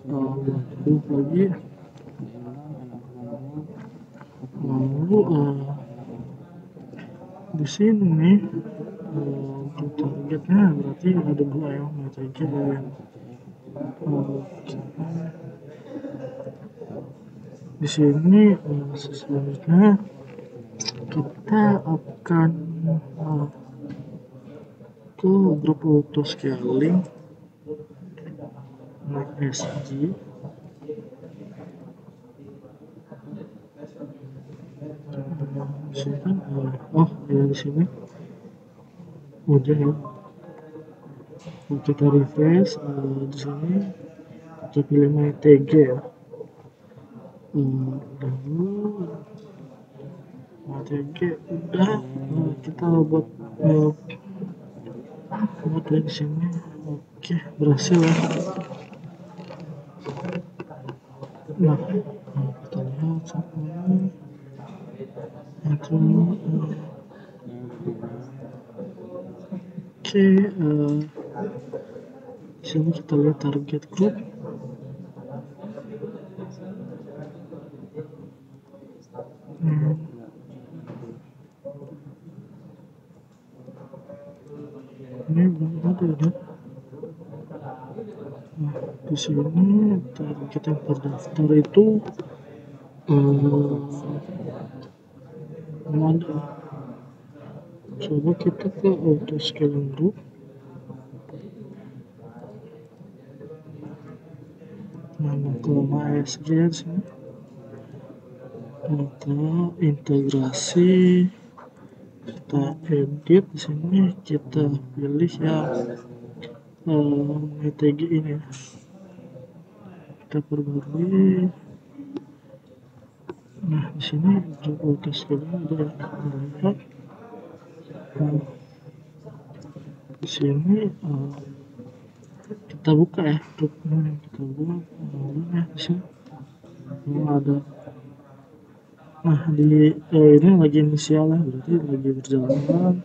buat lagi. Lalu di sini untuk targetnya berarti ada 2 ya, target dan di sini selanjutnya kita akan ke grup auto scaling SG. Di sini udah ya. Kita refresh di sini kita pilih MyTG ya. Lalu MyTG udah kita buat di sini. Oke, berhasil ya. Nah, kita lihat sampai itu. Oke, sini kita lihat target grup. Ini belum ada ya. Nah, di sini target yang terdaftar itu belum ada. Coba kita ke auto scaling group. Ke MySG ya di sini. Kita integrasi, kita edit di sini, kita pilih ya MyTG ini. Kita perbarui. Nah, di sini grup auto scaling udah lihat. Di sini kita buka ya grupnya, kita buka ya di sini ada. Nah, ini lagi inisial ya, berarti lagi berjalan.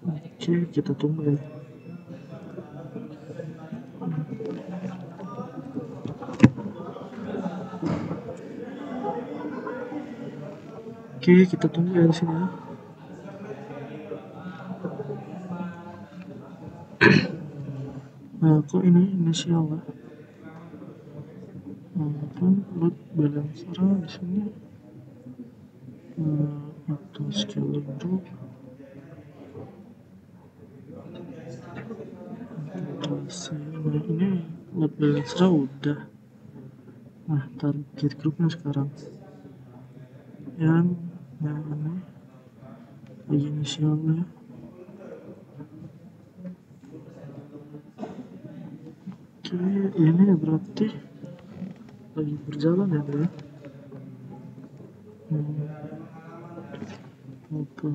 Oke, kita tunggu ya. Oke, kita tunggu ya di sini ya. Nah, kok ini inisial ya? Kan load balancer di sini auto scaling group. Nah, ini load balancer udah. Nah, target grupnya sekarang yang ini lagi inisialnya. Oke, ini berarti lagi berjalan ya, bro. Oke.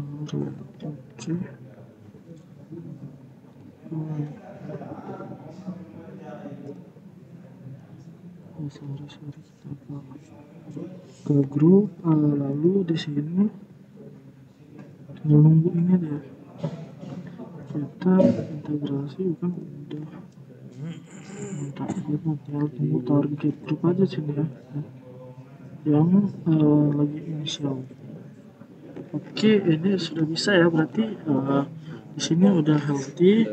Sorry, kita ke grup, lalu di sini tinggal nunggu ini deh. Kita integrasi kan udah. Tinggal tunggu target grup aja sini ya, yang lagi inisial. Oke, ini sudah bisa ya, berarti di sini udah healthy.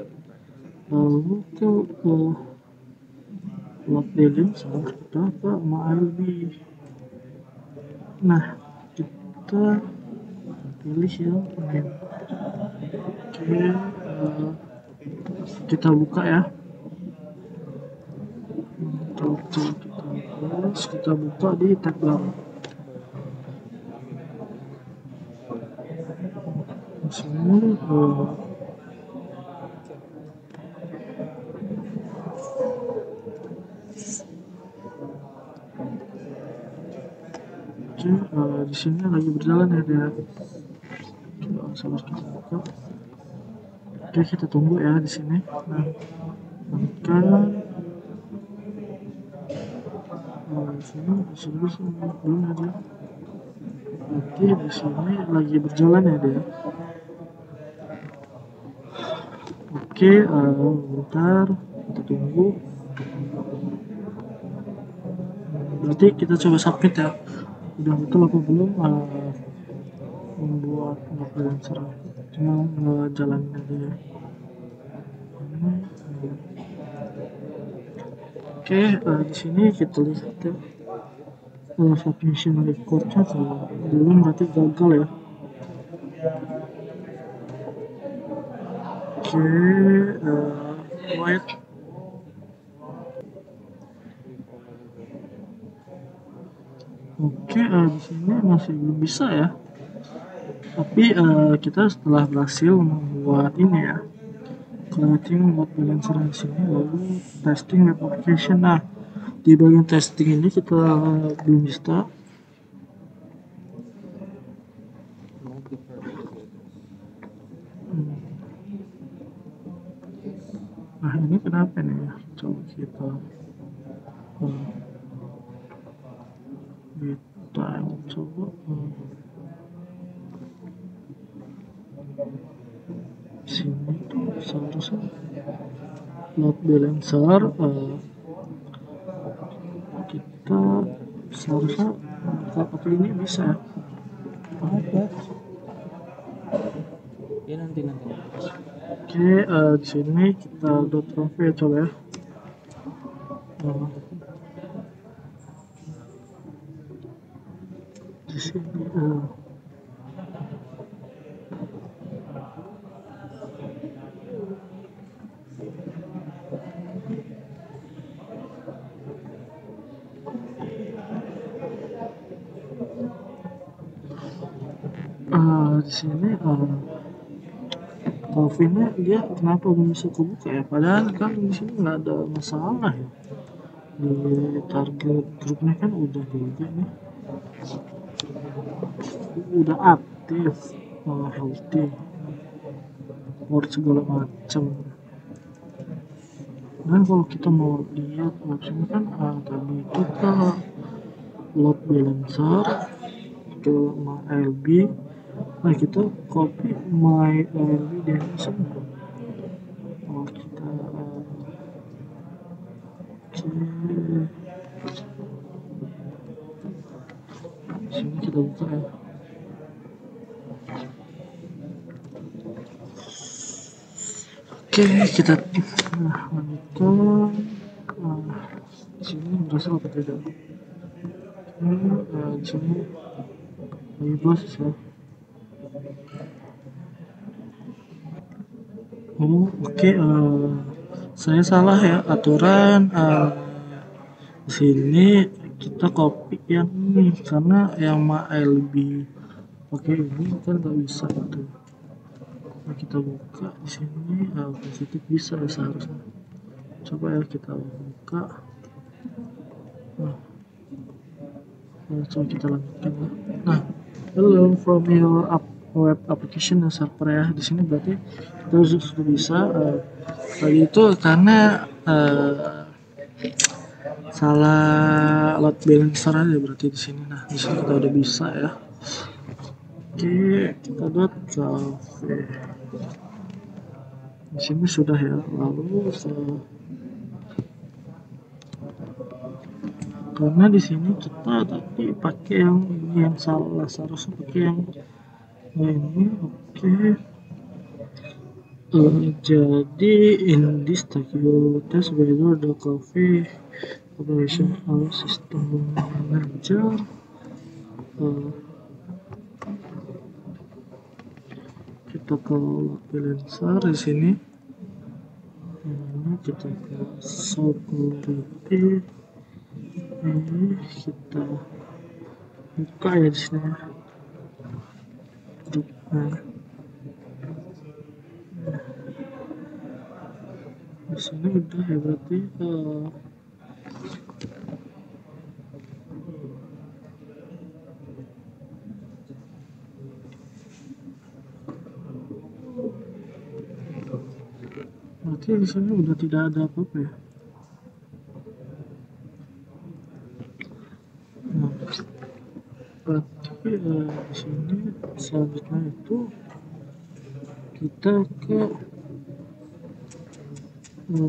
Lalu ke load balance kita ke MyLB. Nah, kita pilih yang ini. Oke, kita buka ya. Kita buka di tab baru. Di sini di sini lagi berjalan ya dia. Sabar kita buka. Oke, kita tunggu ya di sini. Nah, di sini belum ada. Berarti di sini lagi berjalan ya dia. Oke, bentar kita tunggu. Berarti kita coba submit ya. Udah betul apa belum membuat influencer, cuma ngejalanin aja ya. Oke, di sini kita lihat ya. Submission recordnya belum, berarti gagal ya. Oke, wait. Oke, di sini masih belum bisa ya. Tapi kita setelah berhasil membuat ini ya, creating load balancer di sini, lalu testing web application. Nah, di bagian testing ini kita belum bisa. Nah, ini kenapa nih ya? Coba kita coba sini tuh seharusnya load balancer kita seharusnya pakai ini bisa ya. Apa ya, nanti oke, di sini kita .rv coba ya. Di sini di sini Calvinnya dia kenapa belum bisa kebuka ya, padahal kan di sini nggak ada masalah ya, di target grupnya kan udah juga nih, udah aktif, healthy, support segala macam. Dan kalau kita mau lihat opsinya kan tadi kita load balancer ke MyLB. Nah, kita copy MyLB dari sini. Oh, kita sini kita buka ya. Oke, kita lanjutkan. Di sini berhasil apa tidak? Di sini lagi proses ya. Oke, saya salah ya aturan. Di sini kita copy yang ini karena yang MyLB pakai ini kan nggak bisa gitu. Nah, kita buka di sini positif bisa ya seharusnya. Coba ya kita buka. Coba kita lanjutkan ya. Nah, hello from your web application server ya. Di sini berarti kita sudah bisa. Tadi itu karena salah load balancer aja berarti di sini. Nah, di sini kita udah bisa ya. Oke, kita cafe. Di sini sudah ya. Lalu karena di sini kita tadi pakai yang ini yang salah, seharusnya pakai yang ini. Oke. Jadi in this tag you test whether the coffee operation or system manager kita ke balancer di sini. Ini kita ke security. Ini kita buka ya di sini ya. Grupnya. Di sini udah ya berarti. Berarti di sini udah tidak ada apa-apa ya. Nah, berarti di sini selanjutnya itu kita ke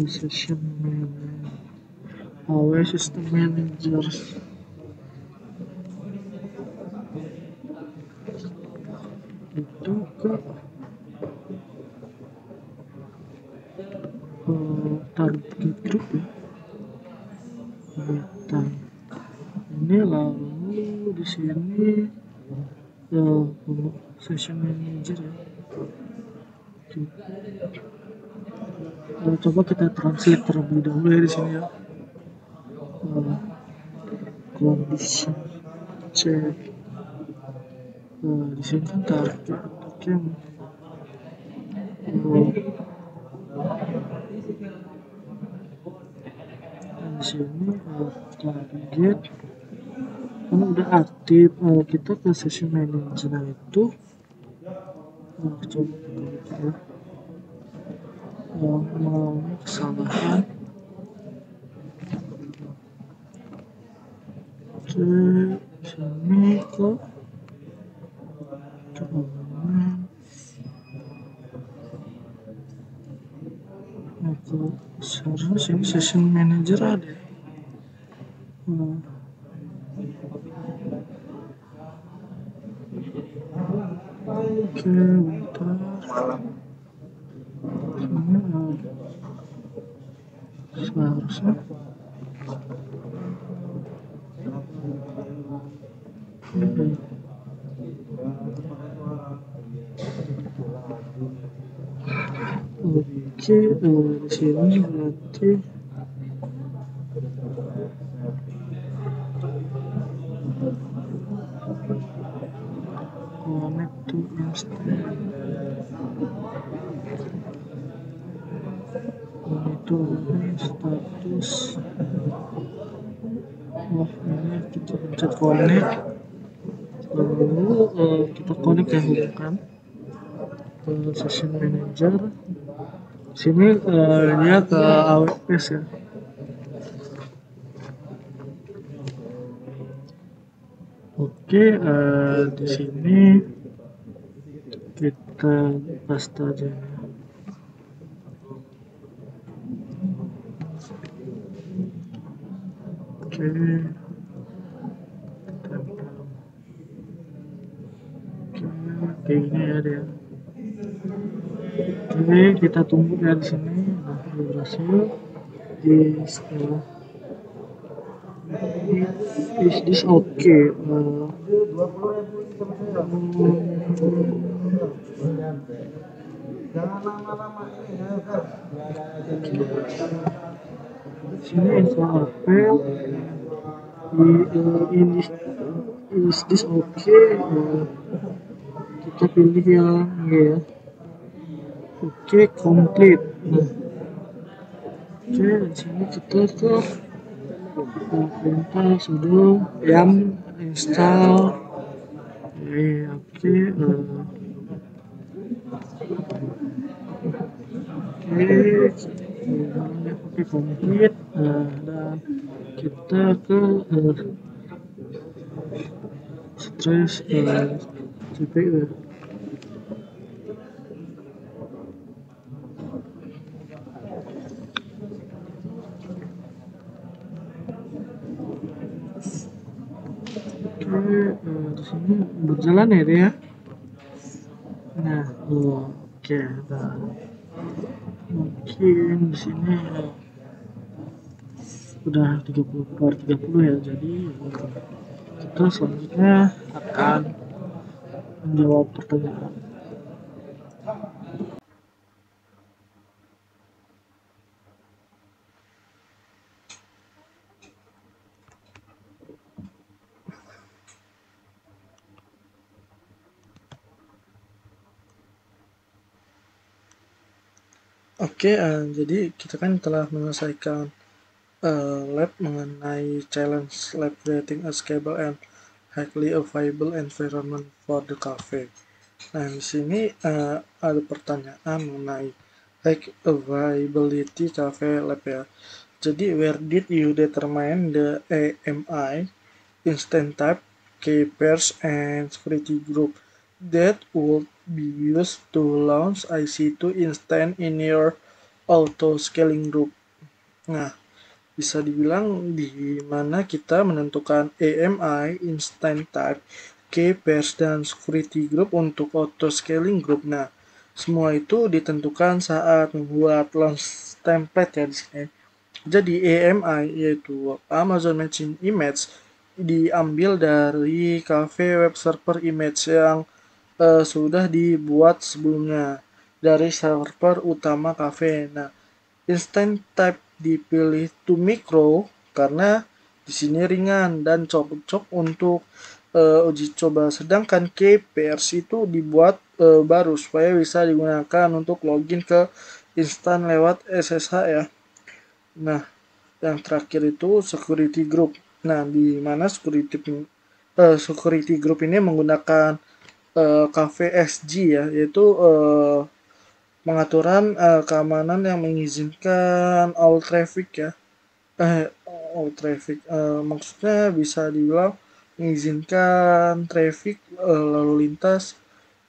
session manager, AW system manager. Itu ke target group ya. Ini lalu di sini session manager ya. Coba kita translate terlebih dahulu ya di sini ya. Condition check. Di sini kan target di sini target kan udah aktif. Kita ke session manager itu coba ya. Mengalami kesalahan. Sini ke seharusnya sini session manager ada. Oke, bentar. Sini seharusnya oke, di sini berarti connect to instance. Itu status. Ini kita pencet connect. Lalu kita connect ya, hubungkan ke session manager. Sini dia ke AWS ya. Oke, di sini kita paste aja. Oke, kayak gini ya dia. Oke, kita tunggu ya di sini. Nah, berhasil di setelah is this okay? Sini info apel is this okay? Kita pilih yang ya. Oke, complete. Nah, oke, di sini kita ke perintah sudo yum install. Oke, complete. Dan kita ke stress CPU. Di sini berjalan ya dia. Nah, oke, nah, mungkin di sini udah 30 ya, jadi kita selanjutnya akan menjawab pertanyaan. Oke, jadi kita kan telah menyelesaikan lab mengenai challenge lab creating a scalable and highly available environment for the cafe. Nah, di sini ada pertanyaan mengenai high availability cafe lab ya. Jadi, where did you determine the AMI, instant type, key pairs, and security group that would be used to launch IC2 instant in your auto scaling group? Nah, bisa dibilang di mana kita menentukan AMI, instant type, key pairs, dan security group untuk auto scaling group. Nah, semua itu ditentukan saat membuat launch template ya di sini. Jadi AMI yaitu Amazon Machine Image diambil dari cafe web server image yang sudah dibuat sebelumnya dari server utama cafe. Nah, instant type dipilih to micro karena di sini ringan dan cocok untuk uji coba. Sedangkan K-pairs itu dibuat baru supaya bisa digunakan untuk login ke instan lewat SSH ya. Nah, yang terakhir itu security group. Nah, di mana security group ini menggunakan KVSG ya, yaitu pengaturan keamanan yang mengizinkan all traffic ya. All traffic maksudnya bisa dibilang mengizinkan traffic lalu lintas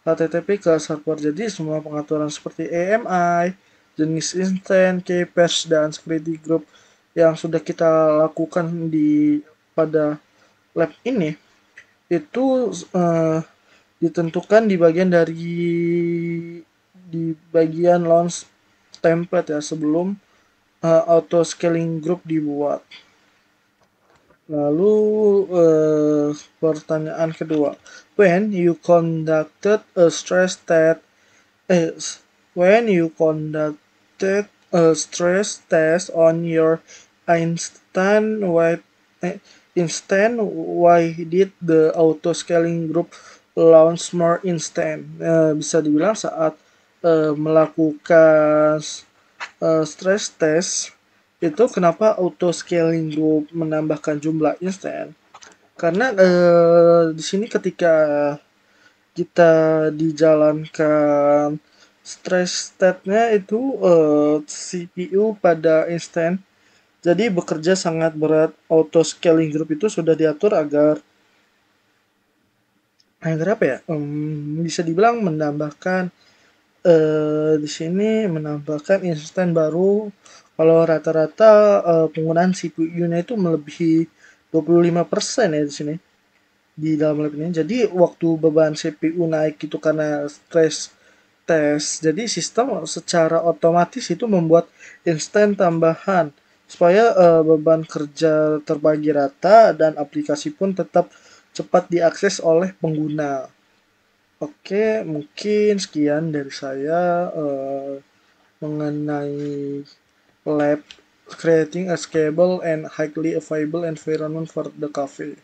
HTTP ke server. Jadi semua pengaturan seperti AMI, jenis instant, key-pairs, dan security group yang sudah kita lakukan pada lab ini itu ditentukan di bagian launch template ya sebelum auto scaling group dibuat. Lalu pertanyaan kedua, when you conducted a stress test, eh, when you conducted a stress test on your instant, why did the auto scaling group launch more instant? Bisa dibilang saat melakukan stress test itu kenapa auto scaling group menambahkan jumlah instan? Karena di sini ketika kita dijalankan stress testnya itu CPU pada instan jadi bekerja sangat berat. Auto scaling group itu sudah diatur agar apa ya? Bisa dibilang menambahkan di sini menambahkan instan baru. Kalau rata-rata penggunaan CPU-nya itu melebihi 25% ya di sini di dalam lab ini. Jadi waktu beban CPU naik itu karena stress test. Jadi sistem secara otomatis itu membuat instan tambahan supaya beban kerja terbagi rata dan aplikasi pun tetap cepat diakses oleh pengguna. Oke, mungkin sekian dari saya mengenai lab creating a scalable and highly available environment for the cafe.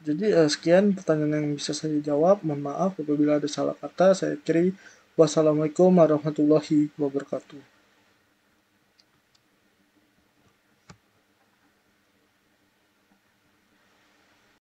Jadi sekian pertanyaan yang bisa saya jawab. Mohon maaf apabila ada salah kata. Saya akhiri. Wassalamualaikum warahmatullahi wabarakatuh.